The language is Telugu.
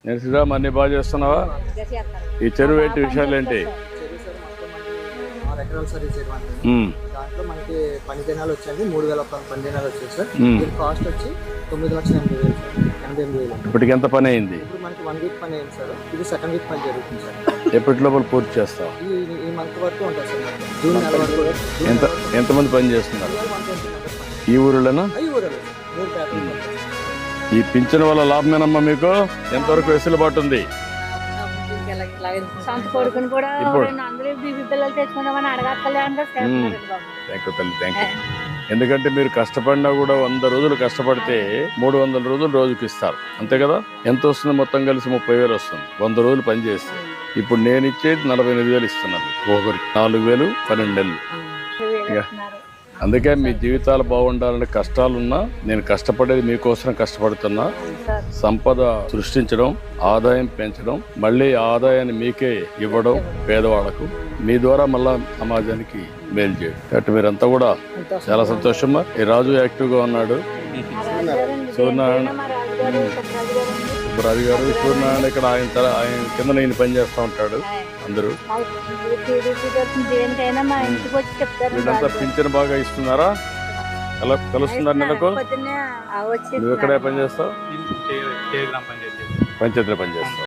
నేను శ్రీరామ్ అన్ని బాగా చేస్తున్నావా? ఈ చెరువు ఏంటి విషయాలు ఏంటి? దాంట్లో మనకి పని దినాలు వచ్చాయండి, 3,000 పని దినాలు వచ్చాయి సార్. దీని కాస్ట్ వచ్చి 9,88,000. ఇప్పటికి ఎంత పని అయింది? ఇప్పుడు మనకి 1 వీక్ పని అయింది సార్. ఇది సెకండ్ వీక్ పని జరుగుతుంది సార్. ఎప్పటి లోపల పూర్తి చేస్తావు? ఈ మంత్ వరకు ఉంటుంది సార్. జూన్ నెల వరకు. ఎంతమంది పని చేస్తున్నారు ఈ ఊరిలోనా? ఈ ఊరిలో 3 పేపర్లు. ఈ పింఛన్ వల్ల లాభమేనమ్మా మీకు? ఎంతవరకు వెసులుబాటు ఉంది? సొంత కొడుకుని కూడా అందరూ బీబీ పిల్లలు తెచ్చుకుందామని అడగక్కర్లేదు. థ్యాంక్ యూ తల్లి, థ్యాంక్ యూ. ఎందుకంటే మీరు కష్టపడినా కూడా 100 రోజులు కష్టపడితే 300 రోజులు రోజుకి ఇస్తారు, అంతే కదా? ఎంత వస్తుంది మొత్తం కలిసి? 30,000 వస్తుంది 100 రోజులు పని చేస్తే. ఇప్పుడు నేను ఇచ్చేది 48,000 ఇస్తున్నాను ఒకరికి. 4,000 12 నెలలు. అందుకే మీ జీవితాలు బాగుండాలని కష్టాలున్నా నేను కష్టపడేది మీకోసం కష్టపడుతున్నా. సంపద సృష్టించడం, ఆదాయం పెంచడం, మళ్ళీ ఆదాయాన్ని మీకే ఇవ్వడం పేదవాళ్లకు, మీ ద్వారా మళ్ళా సమాజానికి మేలు చేయడం. కాబట్టి మీరంతా కూడా చాలా సంతోషమా. ఈ రాజు యాక్టివ్ గా ఉన్నాడు, సూర్యనారాయణ రాజు గారు, సూర్యనారాయణ ఇక్కడ ఆయన కింద నేను పని చేస్తూ ఉంటాడు. అందరూ వీళ్ళంతా పింఛన్ బాగా ఇస్తున్నారా? కలుస్తున్నారు నెలకు? నువ్వు ఎక్కడే పని చేస్తావు? పంచాయతీలో పని చేస్తావు.